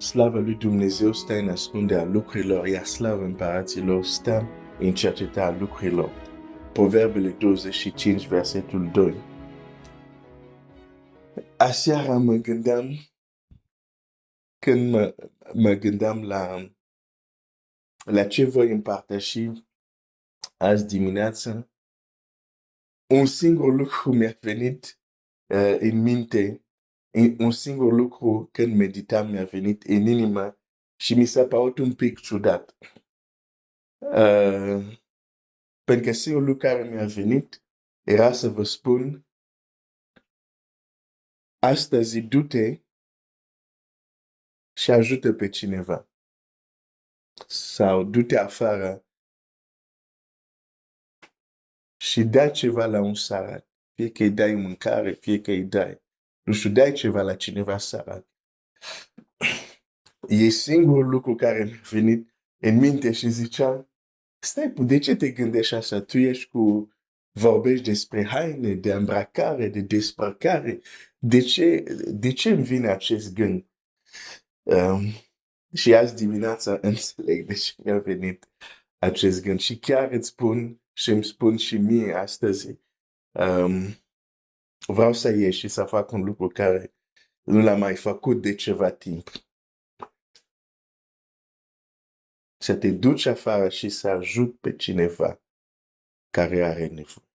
Slavă lui Dumnezeu stă în ascunderea lucrurilor, iar slavă împăraților stă în cercetarea lucrurilor. Proverbele 25, versetul 2. Aseară mă gândeam, când mă gândeam la ce voi împărtăși azi dimineață, un singur lucru mi-a venit în minte, un singur lucru când meditam mi-a venit în inimă și mi s-a părut un pic ciudat. Pentru că singurul lucru care mi-a venit era să vă spun, astăzi du-te și ajută pe cineva. Sau du-te afară și dai ceva la un sărac. Fie că îi dai mâncare, fie că îi dai, nu știu, dai ceva la cineva sărac. E singurul lucru care mi-a venit în minte și ziceam, stai, de ce te gândești așa? Tu ești vorbești despre haine, de îmbracare, de despărcare. De ce îmi vine acest gând? Și azi dimineața înțeleg de ce mi-a venit acest gând. Și chiar îți spun și îmi spun și mie astăzi, vreau să ieși și să fac un lucru care nu l-am mai făcut de ceva timp. Să te duci afară și să ajut pe cineva care are nevoie.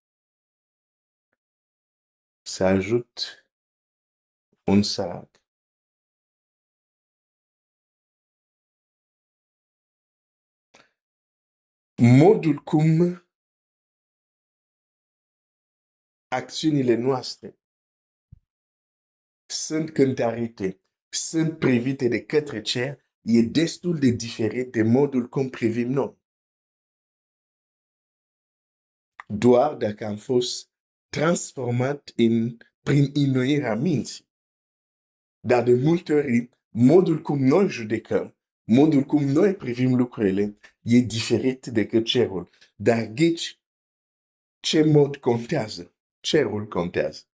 Să ajut un sărac. Modul cum acțiunile noastre sunt cântărite, sunt privite de către cer, e destul de diferit de modul cum privim noi. Doar dacă am fost transformat prin înnoirea minții. Dar de multe ori, modul cum noi judecăm, modul cum noi privim lucrurile, e diferit decât cerul. Dar ghici ce mod contează? Cerul contează.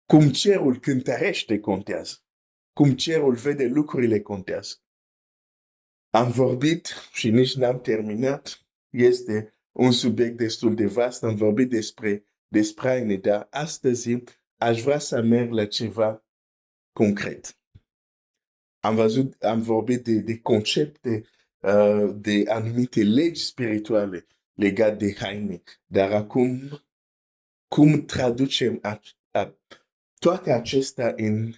Cum cerul cântărește contează. Cum cerul vede lucrurile contează. Am vorbit și nici n-am terminat. Este un subiect destul de vast. Am vorbit despre haine, dar astăzi aș vrea să merg la ceva concret. Am vorbit de concepte, de anumite legi spirituale legate de haine. Dar acum, cum traducem toate acestea în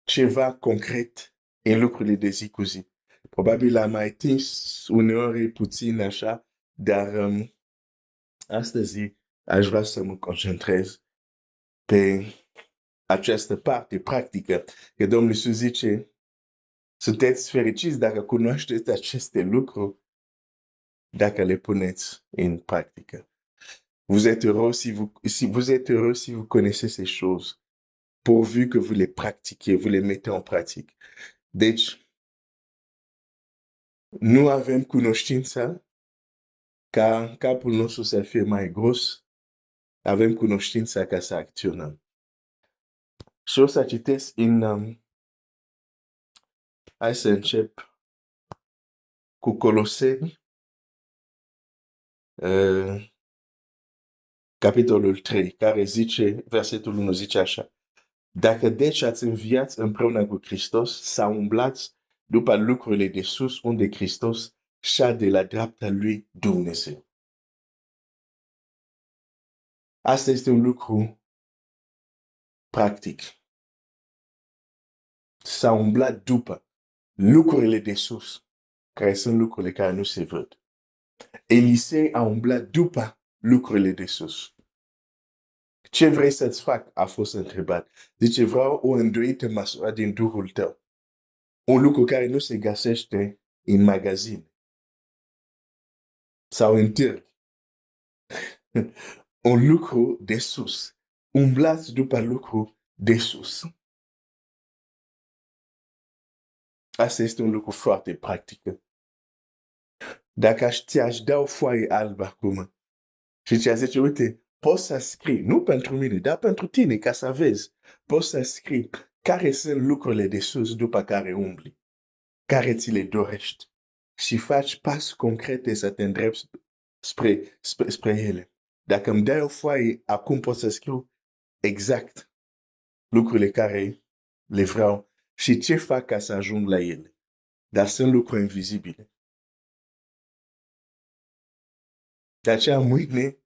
ceva concret în lucrurile de zi cu zi? Probabil am mai atins uneori puțin așa, dar astăzi aș vrea să mă concentrez pe această parte practică. Că Domnul Iisus zice, sunteți fericiți dacă cunoașteți aceste lucruri, dacă le puneți în practică. Vous êtes heureux si vous connaissez ces choses, pourvu que vous les pratiquiez, vous les mettez en pratique. Deci, nu avem cunoștința ca capul nostru să fie mai gros, avem cunoștința ca să acționăm. Și o să citesc hai să încep cu Coloseni, capitolul 3, care zice, versetul 1 zice așa. Dacă deci ați înviat împreună cu Hristos, să umblați după lucrurile de sus, unde Hristos șade la dreapta lui Dumnezeu. Asta este un lucru practic. Să umblat după lucrurile de sus, care sunt lucrurile care nu se văd. Elisei a umblat după lucrurile de sus. Ce vrei să-ți fac? A fost întrebat. Zice, vreau o îndoită măsură din Duhul tău. Un lucru care nu se găsește în magazin sau în târg. Un lucru de sus. Umblați după lucru de sus. Asta este un lucru foarte practic. Dacă ți-aș da o foaie albă acum și ți-aș zice, uite, poți să scrii, nu pentru mine, dar pentru tine, ca să vezi, poți să scrii care sunt lucrurile de sus după care umbli, care ți le dorești și faci pas concrete să te îndrepți spre ele. Dacă îmi dai o foaie, acum pot să scriu exact lucrurile care le vreau și ce fac ca să ajung la ele. Dar sunt lucruri invizibile. De aceea mâine,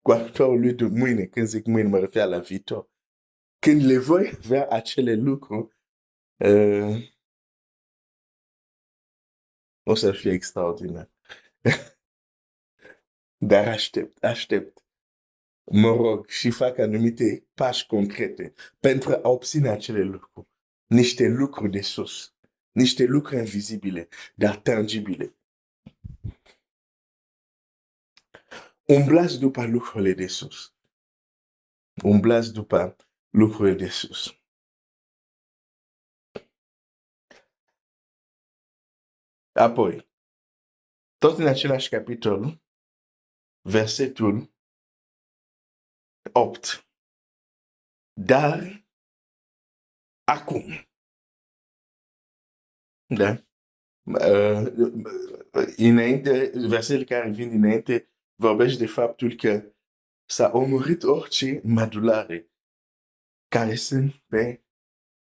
cu ajutorul lui de mâine, când zic mâine, mă refer la viitor. Când le voi avea acele lucruri, o să fie extraordinar. Dar aștept. Mă rog și fac anumite pași concrete pentru a obține acele lucruri. Niște lucruri de sus. Niște lucruri invizibile, dar tangibile. Umblați după lucrurile de sus. Umblați după lucrurile de sus. Apoi, tot în același capitol, versetul 8. Dar acum, da? Înainte, versetele care vin dinainte vorbește de faptul că s-a omorât orice madulare care sunt pe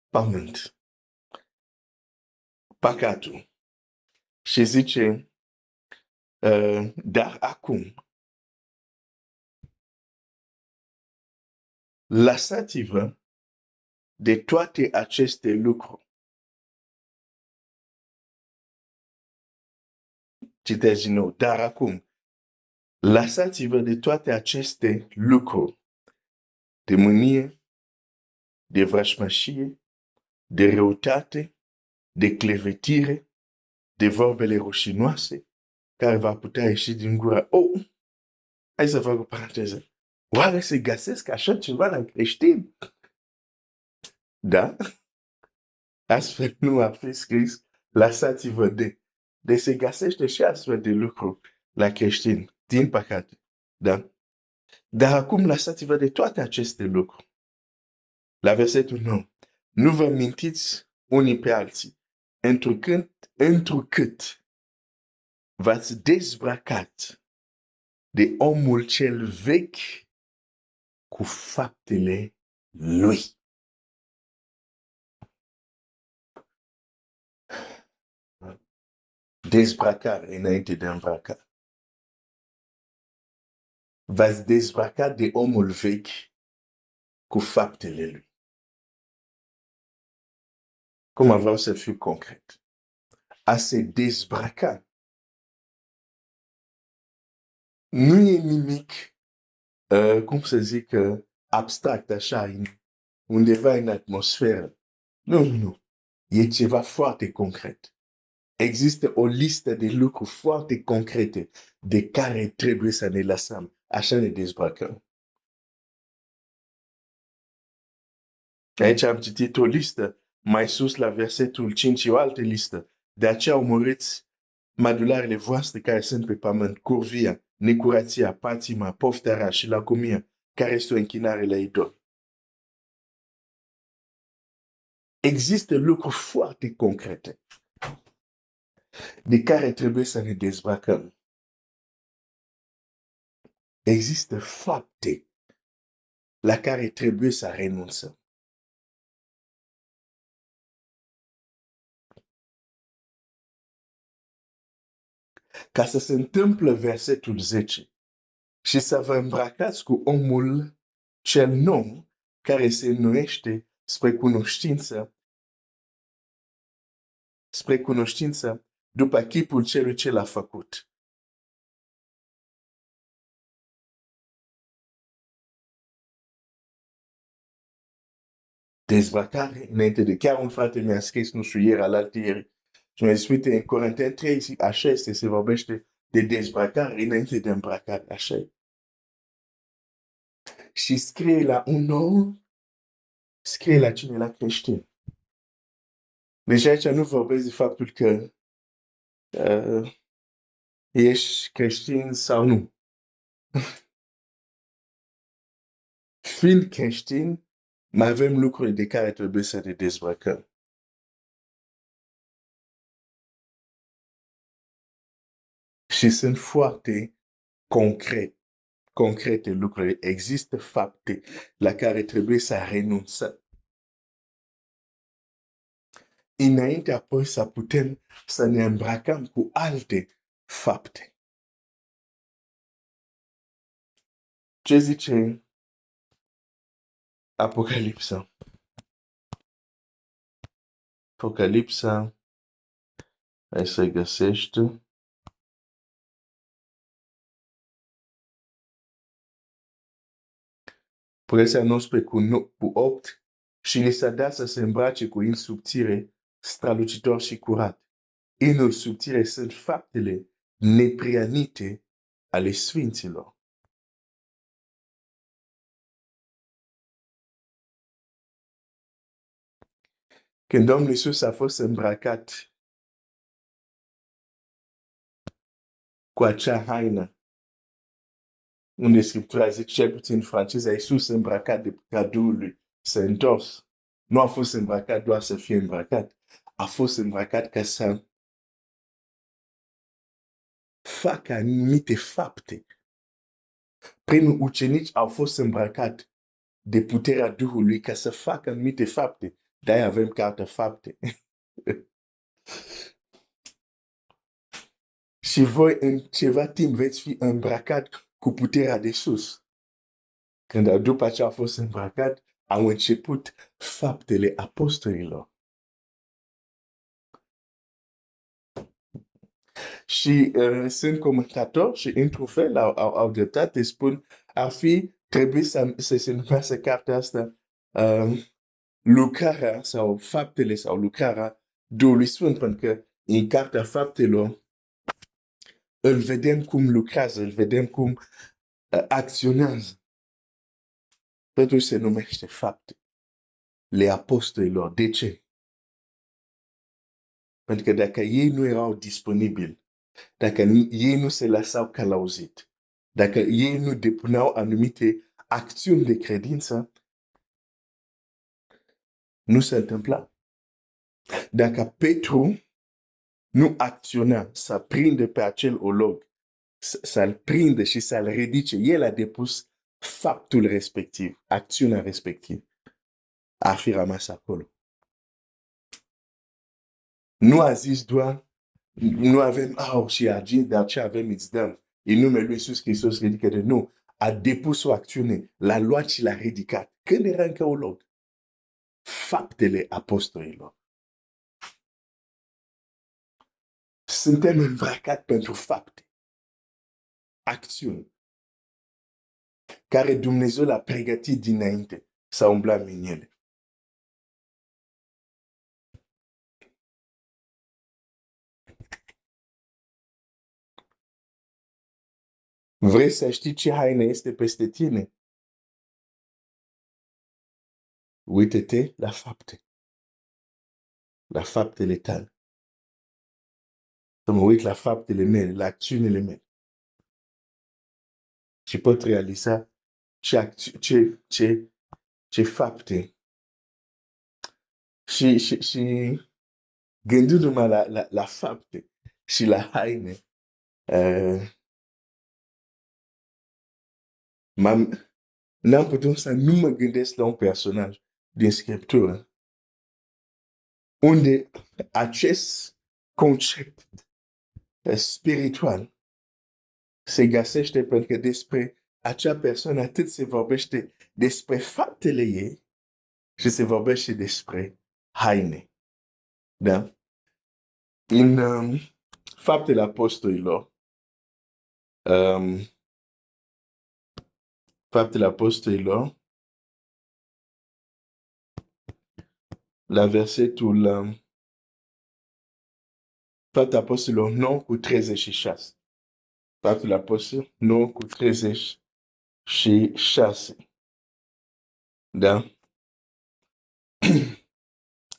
pământ. Păcatul. Și zice, dar acum, lăsați-vă de toate aceste lucruri. Citesc din nou, dar acum, lăsați-vă de toate aceste lucruri. De mânie, de vrăjmășie, de răutate, de clevetire, de vorbele rușinoase, care va putea ieși din gura. Oh, hai să fac o paranteză. Oare se găsesc așa ceva la creștini? Da? Astfel nu a fi scris, lăsați-vă de. Deci se găsește și astfel de lucruri la creștini, din păcate. Da? Dar acum lăsați-vă de toate aceste lucruri. La versetul 9. Nu vă mintiți unii pe alții, întrucât v-ați dezbrăcat de omul cel vechi cu faptele lui. Dezbrăcare înainte de îmbrăcare. V-ați dezbrăcat de omul vechi cu faptele lui. Cum vreau să fiu concret. A se dezbrăca nu e nimic, cum să zic, abstract, așa, undeva în atmosferă. Nu. E ceva foarte concret. Există o listă de lucruri foarte concrete de care trebuie să ne lăsăm. Așa ne dezbrăcăm. Aici am citit o listă, mai sus la versetul 5 e o altă listă. De aceea omorâți madularele voastre care sunt pe pământ, curvia, necurația, patima, poftara și lacomia, care este o închinare la idol. Există lucruri foarte concrete de care trebuie să ne dezbrăcăm. Există fapte la care trebuie să renunțăm. Ca să se întâmplă versetul 10 și să vă îmbrăcați cu omul cel nou care se înnoiește spre cunoștință după chipul celui ce l-a făcut. Dezbrăcare înainte de chiar un frate mi-a scris, nu știu, ieri, alaltieri, și mi-a zis, uite, în Corinteni 3, așa este, se vorbește de dezbrăcare înainte de îmbrăcare, așa e. Și scrie la un om, scrie la cine? La creștin. Deci aici nu vorbesc de faptul că ești creștin sau nu. Fiind creștin, Mai avem lucruri de care trebuie să ne dezbrăcăm. Și sunt foarte concrete lucruri. Există fapte la care trebuie să renunțăm. Înainte apoi să putem să ne îmbracăm cu alte fapte. Ce zice Apocalipsa? Apocalipsa, hai să-i găsești. Apocalipsa 19 cu 8. Și li s-a dat să se îmbrace cu in subțire, strălucitor și curat. Inul subțire sunt faptele neprianite ale sfinților. Când Domnul Iisus a fost îmbrăcat cu acea haină, unde Scriptura zice, cel puțin în franceză, Iisus îmbrăcat de cadoul lui, s-a întors. Nu a fost îmbrăcat doar să fie îmbrăcat, a fost îmbrăcat ca să facă anumite fapte. Primii ucenici au fost îmbrăcat de puterea Duhului ca să facă anumite fapte. De-aia avem cartea fapte. Și voi în ceva timp veți fi îmbrăcat cu puterea de sus. Când după ce a fost îmbrăcat, au început faptele apostolilor. Și sunt comentatori și într-un fel au dreptate, spun, trebuie să se numească cartea asta lucrarea sau faptele sau lucrarea Duhului Sfânt, pentru că în cartea faptelor îl vedem cum lucrează, îl vedem cum acționează. Pentru că se numește fapte. Le apostolilor. De ce? Pentru că dacă ei nu erau disponibili, dacă ei nu se lăsau călăuzit, dacă ei nu depuneau anumite acțiuni de credință, nu se întâmpla. Dacă Petru nu acționa să prinde pe acel olog, să-l prinde și să-l ridice, el a depus faptul respectiv, acțiunea respectivă. Ar fi rămas acolo. Nu a zis doar, nu avem aur și argint, dar ce avem îți dăm. În numele lui Iisus Hristos ridică de nu. A depus o acțiune, l-a luat și l-a ridicat. Când era încă olog. Faptele apostolilor. Suntem îmbrăcați pentru fapte. Acțiuni. Care Dumnezeu l-a pregătit dinainte să umblăm în ele. Vrei să știi ce haine este peste tine? Uită-te la fapte. La faptele tale. Să mă uit la faptele mele, la acțiunile mele. Și pot realiza ce fapte. Și gândindu-mă la fapte și la haine, n-am putut să nu mă gândesc la un personaj din Scriptură unde acest concept spiritual se găsește, pentru că despre acea persoană atât se vorbește despre faptele ei și se vorbește despre haine. Da? În Faptele Apostolilor, Faptele Apostolilor, la versetul Faptele Apostolilor 9 cu 36. Faptele Apostolilor 9 cu 36. Da?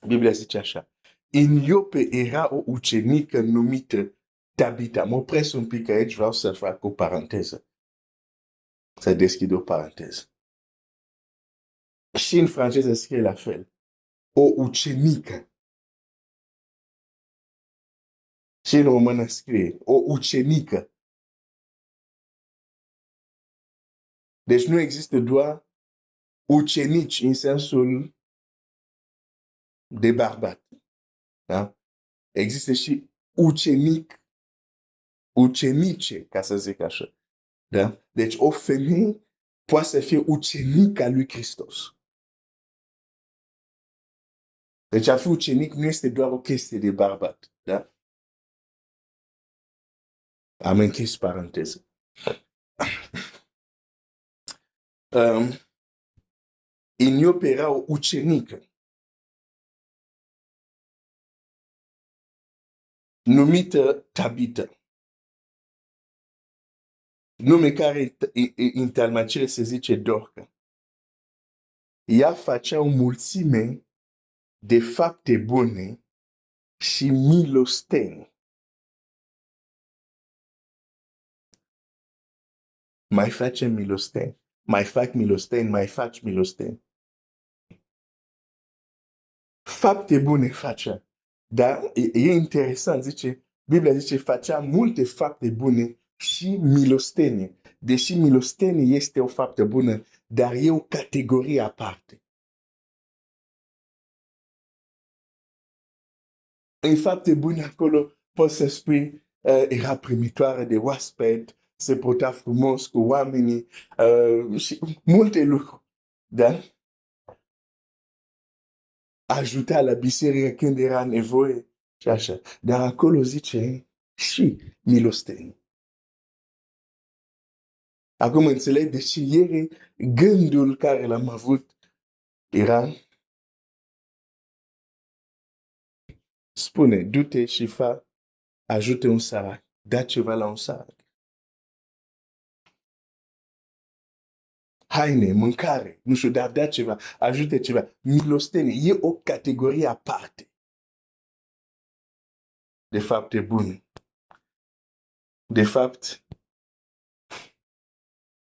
Biblia zice așa. În Iope era o ucenică numită Tabita. Mă opresc un pic aici, vreau să fac o paranteză. Să deschid o paranteză. Și în franceză scrie la fel. O ucenică. Și în română scrie o ucenică. Deci nu există doar ucenici în sensul de bărbat. Da? Există și ucenic, ucenice, ca să zic așa. Da? Deci o femeie poate să fie ucenica lui Hristos. Deci a fi ucenic nu este doar o chestie de bărbat. Da? Am închis paranteză. Iniop era o ucenică numită Tabita. Nume care în Talmacire se zice Dorca. Ea facea o mulțime de fapte bune și milosteni. Mai facem milosteni. Mai fac milosteni, mai faci milosteni. Fapte bune facea. Dar e interesant, zice, Biblia zice, facea multe fapte bune și milostenie. Deși milostenie este o faptă bună, dar e o categorie aparte. În fapte bune acolo poți să spui era primitoare de oaspet, se purta frumos cu oamenii și multe lucruri. Da? Ajuta la biserică când era nevoie și așa. Dar acolo zice și milostenie. Acum înțeleg, deși ieri gândul care l-am avut era spune, du-te și ajută un sărac, da ceva la un sărac. Haine, mâncare, nu știu, dar da ceva, ajută ceva. Milostenie e o categorie aparte de fapte bune. De fapt,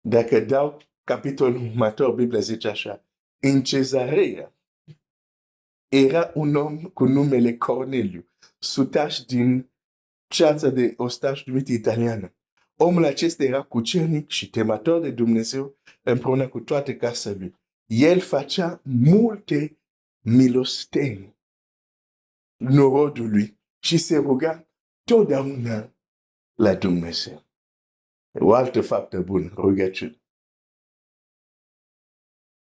dacă dau capitolul următor, Biblia zice așa, în Cezarea era un om cu numele Corneliu, sutaș din ceața de ostaș numită italiană. Omul acesta era cucernic și temător de Dumnezeu împreună cu toate casa lui. El facea multe milosteni norodului și se ruga totdeauna la Dumnezeu. O altă faptă bună, rugăciune.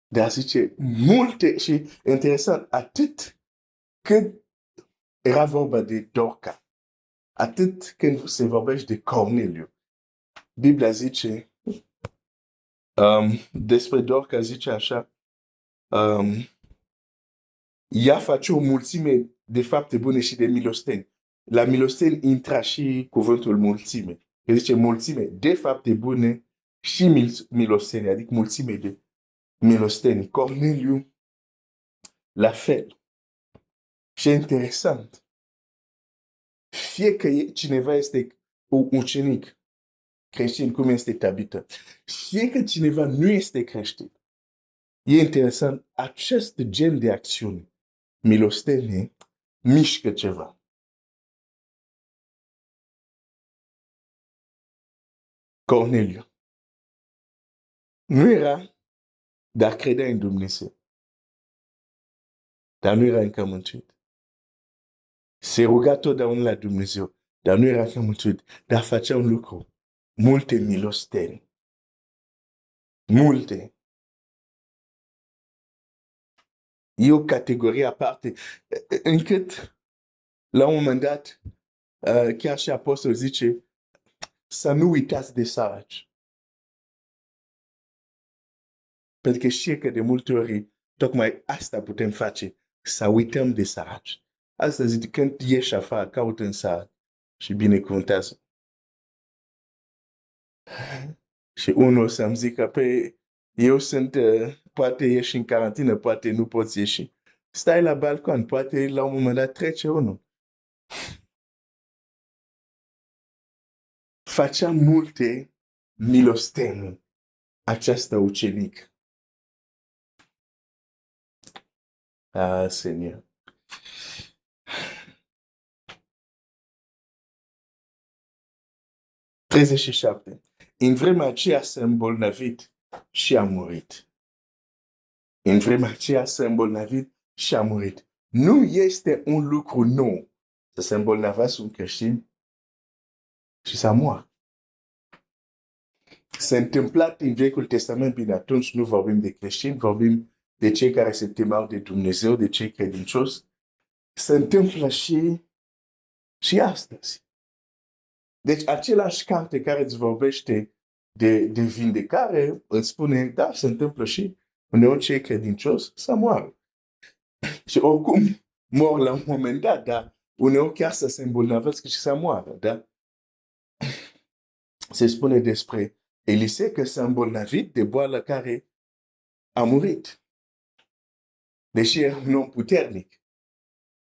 Dar zice, multe și interesant, atât cât era vorba de Dorca, atât când se vorbește de Corneliu. Biblia zice, despre Dorca zice așa, ea face o mulțime de fapte bune și de milosteni. La milosteni intra și cuvântul mulțime. El zice mulțime de fapte bune și milosteni, adică mulțime de milosteni. Corneliu, la fel. Și e interesant. Fie că cineva este un ucenic creștin, cum este Tabita, fie că cineva nu este creștin, e interesant, acest gen de acțiune, milostenie, mișcă ceva. Corneliu nu era, dar credea în Dumnezeu. Dar nu era încă mântuit. Se ruga totdeauna la Dumnezeu, dar nu era încă mântuit. Dar facea un lucru. Multe milosteni. Multe. E o categorie aparte. Încât, la un moment dat, chiar și apostol zice, să nu uitați de săraci. Pentru că știe că de multe ori, tocmai asta putem face, să uităm de săraci. Astăzi, când ieși afară, caută în sărac și binecuvântează. Și unul să-mi zică, pe eu sunt, poate ieși în carantină, poate nu poți ieși. Stai la balcon, poate la un moment dat trece unul. Facea multe milosteni această ucenic. Ah, Seigneur. 13 chapter. In vremea aceea se îmbolnăvit și a murit. În vremea aceea se îmbolnăvit și a murit. Nu este un lucru nou să se îmbolnăvească un creștin și să moară. S-a întâmplat în Vechiul Testament, bine, atunci nu vorbim de creștini, vorbim de cei care se temeau de Dumnezeu, de cei credincioși. Se întâmplă și astăzi. Deci același carte care îți vorbește de vindecare, îți spune, da, se întâmplă și uneori cei credincioși să moară. Și oricum mor la un moment dat, dar uneori chiar să se îmbolnăvească și să moară, da? Se spune despre Elisei că s-a îmbolnăvit de boală care a murit. Deși era un om puternic,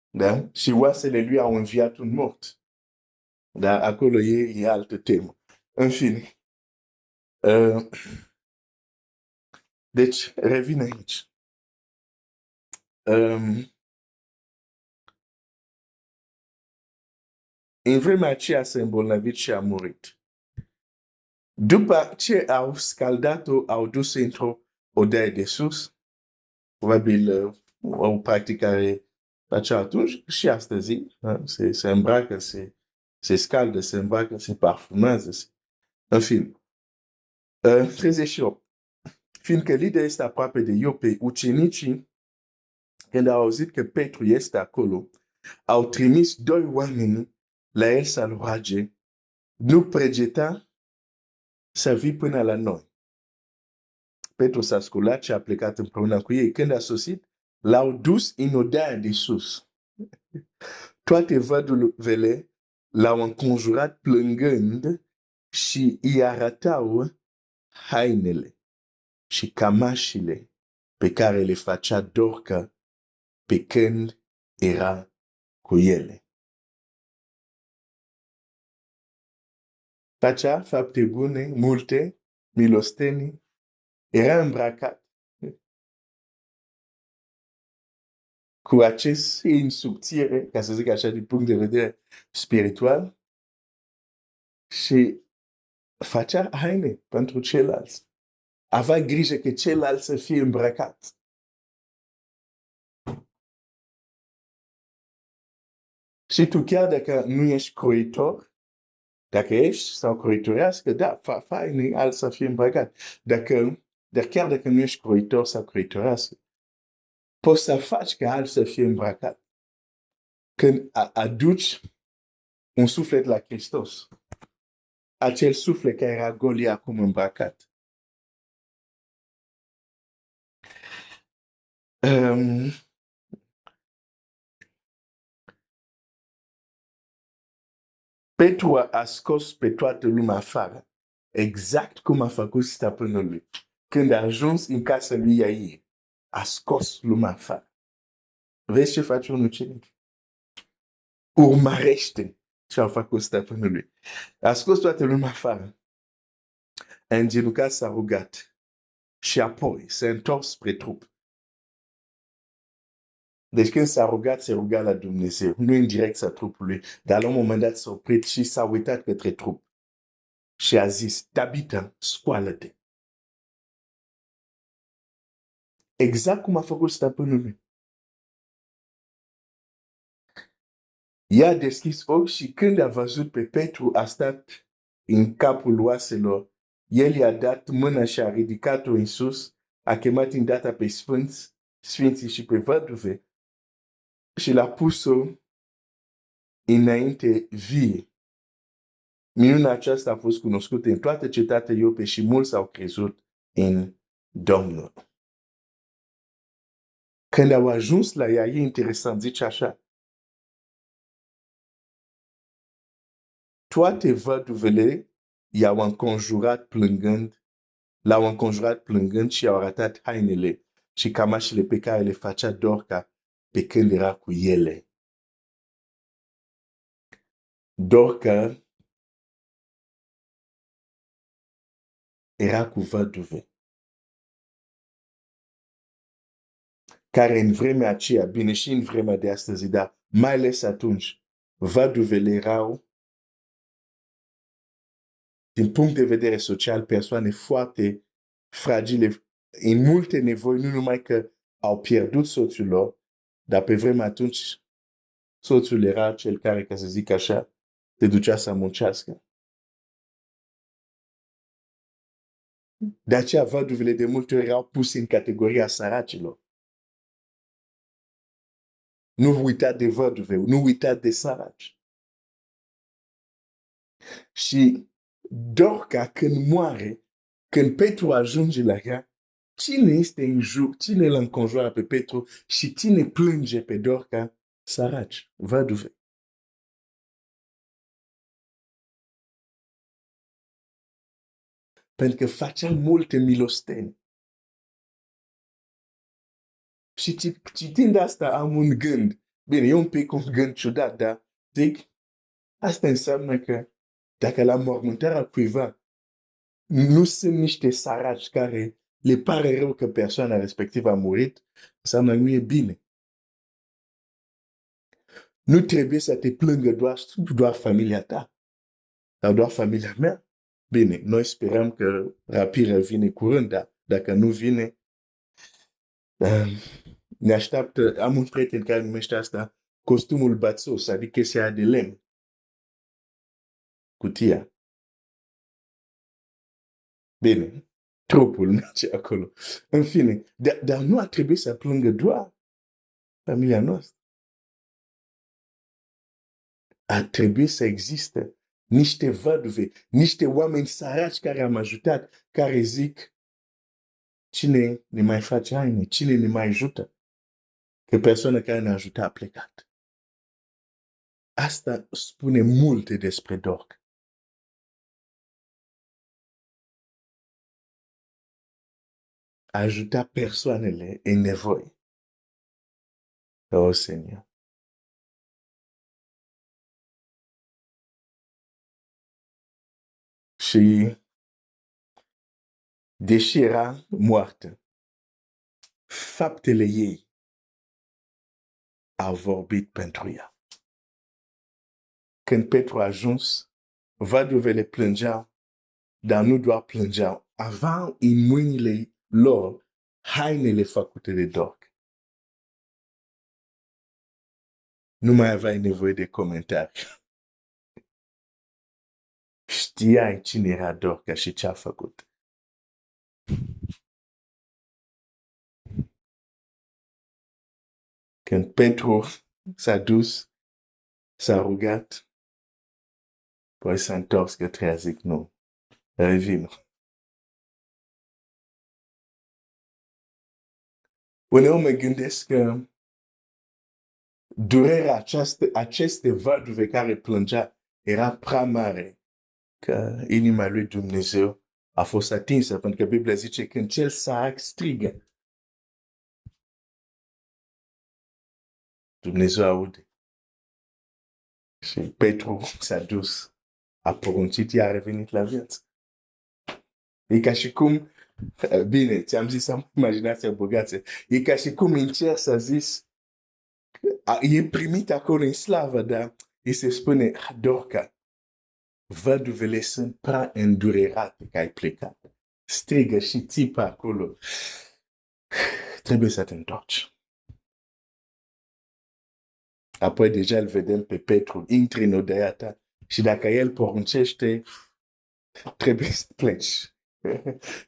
da? Și oasele lui au înviat un mort. Dar acolo e altă temă. În fine. Deci, revin aici. În vremea aceea s-a îmbolnăvit și a murit. După ce au scaldat-o, au dus într-o odaie de sus. Probabil o practicare facea atunci și astăzi. Da? Se îmbracă, se scaldă, se îmbracă, se parfumează. În fine. 38. Fiindcă Lida este aproape de Iope, ucenicii, când au auzit că Petru este acolo, au trimis 2 oameni la el să-l roage, nu pregeta să vii până la noi. Petru s-a sculat și a plecat împreună cu ei. Când a sosit, l-au dus în odaia de sus. Toate văduvele l-au înconjurat plângând și îi arătau hainele și cămașile pe care le facea Dorca pe când era cu ele. Facea fapte bune, multe, milostenii, era îmbrăcat cu acest insubțire, ca să zic așa, din punct de vedere spiritual, și facea haine pentru ceilalți. Avea grijă că ceilalți să fie îmbrăcat. Și tu chiar dacă nu ești croitor, dacă ești sau croitorească, da, faine, alt să fie îmbrăcat. Dar chiar dacă nu ești croitor sau croitorească, poți să faci ca alt să fie îmbrăcat. Când aduci un suflet la Hristos, acel suflet care era gol e acum îmbrăcat. Petru a scos pe toată lumea afară, exact cum a făcut stăpânul lui. Când a ajuns în casa lui Iair, a scos lumea afară. Vezi ce face un ucenic? Urmărește ce a făcut stăpânul lui. A scos toată lumea afară. A îngenunchiat, s-a rugat. Și apoi s-a întors spre trup. Deci când s-a rugat, se ruga la Dumnezeu, nu în direcția trupului, dar la un moment dat s-a oprit și s-a uitat către trup. Și a zis, Tabita, scoală-te. Exact cum a făcut stăpânul lui. I-a deschis ochi și când a văzut pe Petru, a stat în capul oaselor. El i-a dat mâna și a ridicat-o în sus, a chemat îndată pe sfinții și pe văduve și l-a pus-o înainte vie. Minunea aceasta a fost cunoscută în toată cetatea Iope și mulți au crezut în Domnul. Când au ajuns la ea, e interesant, zice așa, toate văduvele i-au înconjurat plângând, l-au înconjurat plângând și au arătat hainele și cămașile pe care le facea Dorca pe când era cu ele. Dorca era cu văduve. care în vremea aceea, bine și în vremea de astăzi, dar mai ales atunci, văduvele erau, din punct de vedere social, persoane foarte fragile, în multe nevoi, nu numai că au pierdut soțul lor, dar pe vremea atunci, soțul era cel care, ca să zic așa, te ducea să muncească. De aceea, văduvele de multe ori erau puse în categoria săracilor. Nu uita de văduve, nu uita de săraci. Și Dorca, când moare, când Petru ajunge la ea, cine este în jur, cine îl înconjoară pe Petru și cine plânge pe Dorca? Săraci, văduve. Pentru că facea multe milosteni. Și citind asta am un gând. Bine, e un pic un gând ciudat, dar zic, asta înseamnă că dacă la mormântarea cuiva nu sunt niște săraci care le pare rău că persoana respectivă a murit, înseamnă că nu e bine. Nu trebuie să te plângă doar familia ta sau doar familia mea. Bine, noi sperăm că rapirea vine curând, dar dacă nu vine, ne așteaptă. Am un prieten care numește asta costumul bațos, adică se ia de lemn. Cutia. Bine, trupul merge acolo. În fine, dar nu ar trebui să plângă doar familia noastră. Ar trebui să existe niște văduve, niște oameni săraci care am ajutat, care zic, cine ne mai face haine, cine ne mai ajută? Că persoana care ne-a ajutat a plecat. Asta spune multe despre Dorca. A ajuta persoanele în nevoie. Oh, Seigneur. Și deși era moartă, faptele ei au vorbit pentru ea. Când Petru a ajuns, văduvele plângeau, dar nu doar plângeau, aveau în mâinile lor hainele făcute de Dorca. Nu mai aveai nevoie de comentarii. Știai cine era Dorca și ce a făcut. Când Petru s-a dus, s-a rugat, poi s-a întors către ea, zic, nu, revină. Uneori mă gândesc că durerea aceste văduve care plângea era prea mare, că inima lui Dumnezeu a fost atinsă, pentru că Biblia zice când cel sărac strigă, Dumnezeu aude. Și Petru s-a dus, a poruncit, i-a revenit la viață. E ca și cum, bine, ți-am zis, am imaginația bogată, e ca și cum în cer s-a zis, e primit acolo în slavă, dar îi se spune, Dorca, văduvele sunt prea îndurerate că ai plecat. Strigă și țipă acolo. Trebuie să te întorci. Apoi deja îl vedem pe Petru, intri în odaia ta și dacă el poruncește, trebuie să pleci.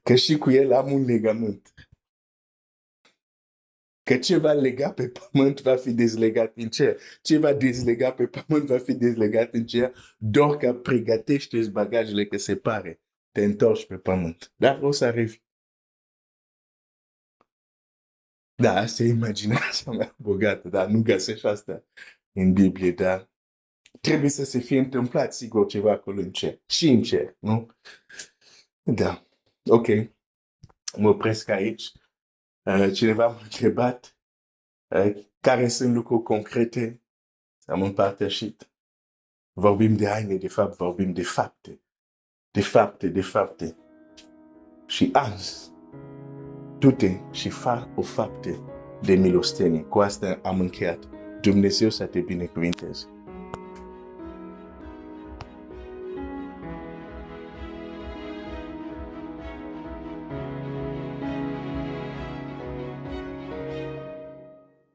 Că și cu el am un legământ. Că ce va lega pe pământ va fi dezlegat în cer. Ce va dezlega pe pământ va fi dezlegat în cer. Dorca, pregătește-ți bagajele că se pare. Te întorci pe pământ. Dar o să arrivi. Da, asta e imaginația mea bogată, dar nu găsești asta în Biblie, dar trebuie să se fie întâmplat, sigur, ceva acolo în cer. Și în cer, nu? Da. Ok. Mă opresc aici. Cineva m-a întrebat care sunt lucruri concrete. Am împărtășit. Vorbim de haine, de fapt, vorbim de fapte. De fapte, de fapte. Și azi, du-te și fă o fapte de milostenie. Cu asta am încheiat. Dumnezeu să te binecuvinteze.